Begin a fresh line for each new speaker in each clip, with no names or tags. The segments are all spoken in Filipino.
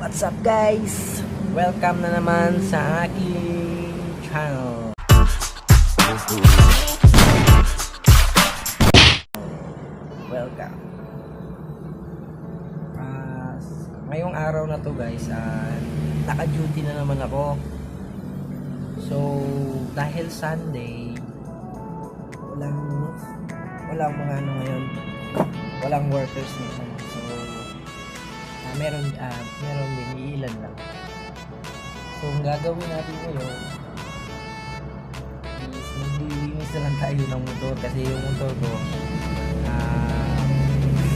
What's up guys? Welcome na naman sa aking channel. Welcome. Ngayong araw na to guys, naka-duty na naman ako. So, dahil Sunday, walang mga ngayon, walang workers ngayon. So, meron din, iilan lang. So, ang gagawin natin ngayon is maglilinis na lang tayo ng motor kasi yung motor ko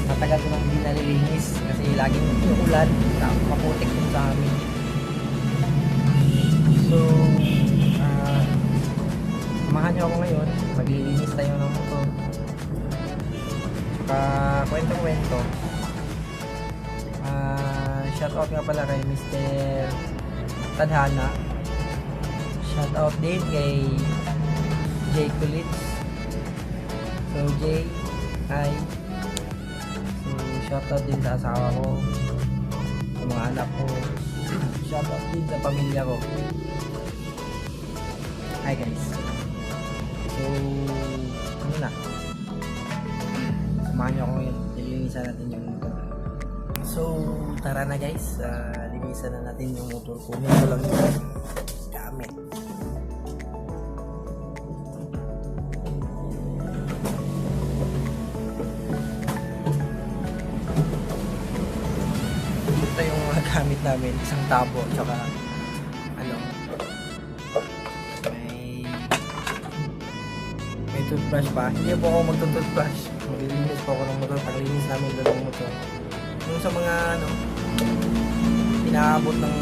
matagal ko nang hindi nalilinis kasi laging ulan, maputik yung sa amin. So, samahan nyo ako ngayon, maglilinis tayo ng motor. Saka kwento-kwento. Shoutout nga pala kay Mr. Tadhana. Shoutout din kay Jay Kulitz. So Jay, hi. So shoutout din sa asawa ko, sa mga anak ko. Shoutout din sa pamilya ko. Hi guys. So ano na, samahan nyo ako ngayon, nilinisan natin yung motor. So tara na guys, linisan na natin yung motor ko. Ito lang yung gamit. Ito yung mga gamit namin, isang tabo, tsaka may toothbrush pa. Hindi po ako magtutoothbrush, maglilinis po ako ng motor. Paglinis namin doon ng motor, yung sa mga inaabot ng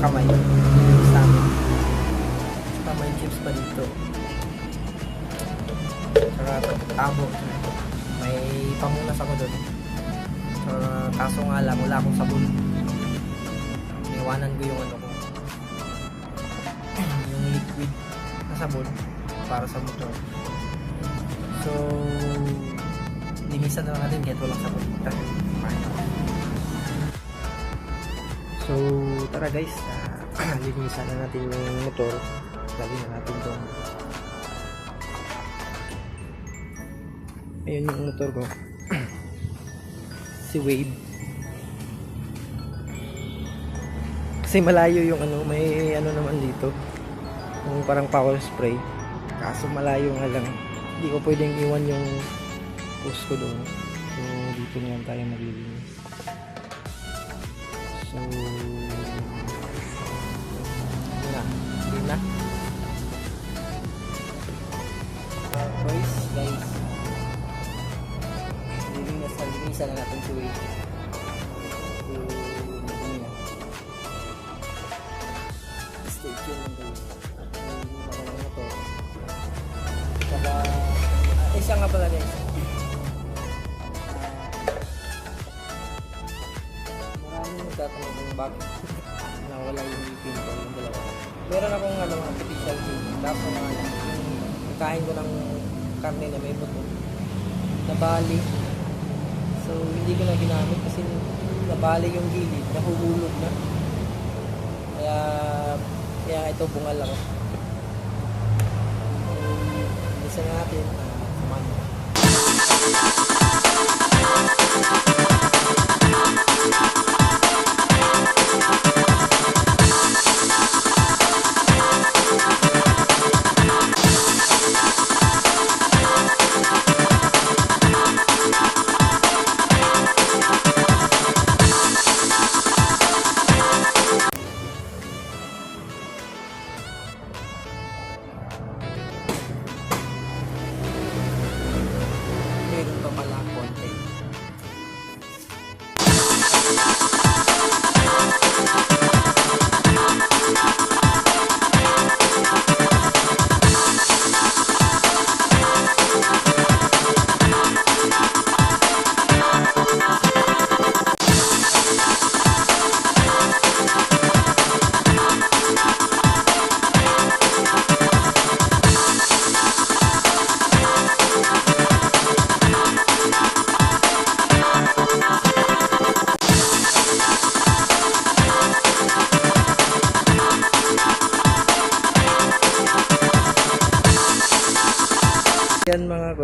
kamay, nilinis namin. Saka may chips pa dito, saka tabo, may pamunas ako doon. Kaso nga lang, wala akong sabon. Iwanan ko yung ko, yung liquid na sabon para sa motor. So linisan na lang natin kahit walang sabon. So tara guys, linisan na natin yung motor. Lagyan na natin doon. Ayun yung motor ko. Si Wave. Kasi malayo yung may naman dito, yung parang power spray. Kaso malayo nga lang, hindi ko pwedeng iwan yung post ko doon. So dito nga tayo maglilinis. So yun na. Guys, linisan na natin si Wave. Stay tuned lang kayo. Linisan na lang ito. Saka isa nga pala guys, maraming nagtatanong kung bakit nawala yung ipin ko, yung dalawa. Meron akong artificial tooth, kaso nga lang yung kain ko ng karne na may buto, nabali. So hindi ko na ginamit kasi nabali yung gilid, nahuhulog na. Kaya ito bungal ako. So isa natin, samahan mo.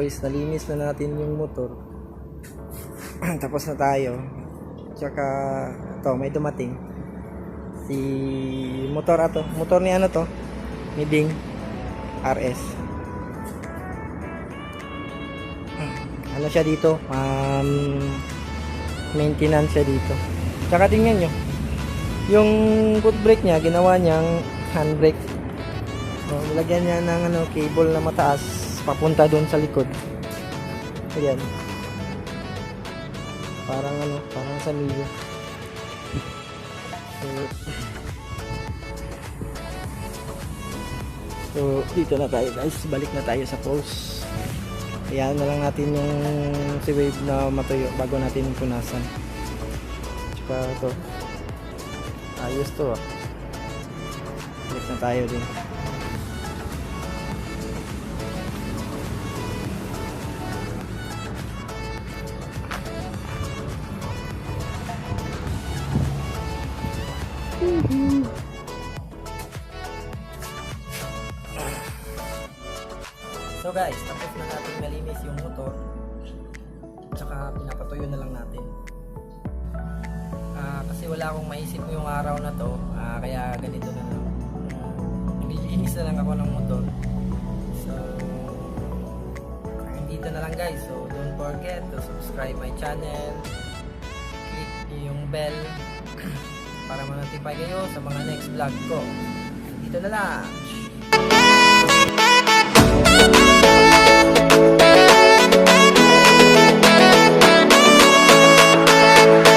guys, nalinis na natin yung motor. Tapos na tayo. Tsaka ito, may dumating. Si motor ato. Motor ni ano to? Ni Ding RS. Ano siya dito? Maintenance siya dito. Tsaka tingnan nyo. Yung foot brake niya, ginawa niyang handbrake. So, nilagyan niya ng ano, cable na mataas papunta doon sa likod. Ayan. Parang ano, parang sa milyo. So, dito na tayo guys. Balik na tayo sa poles. Ayan na lang natin yung si wave na matuyo bago natin punasan. Tsaka ito. Ayos to ah. Balik na tayo din. So guys, tapos na natin malinis yung motor. Tsaka pinapatuyo na lang natin. Kasi wala akong maisip yung araw na to, kaya ganito na lang. Nilinis na lang ako ng motor. So dito na lang guys. So don't forget to subscribe my channel. Click yung bell para ma-notify kayo sa mga next vlog ko. Dito na lang.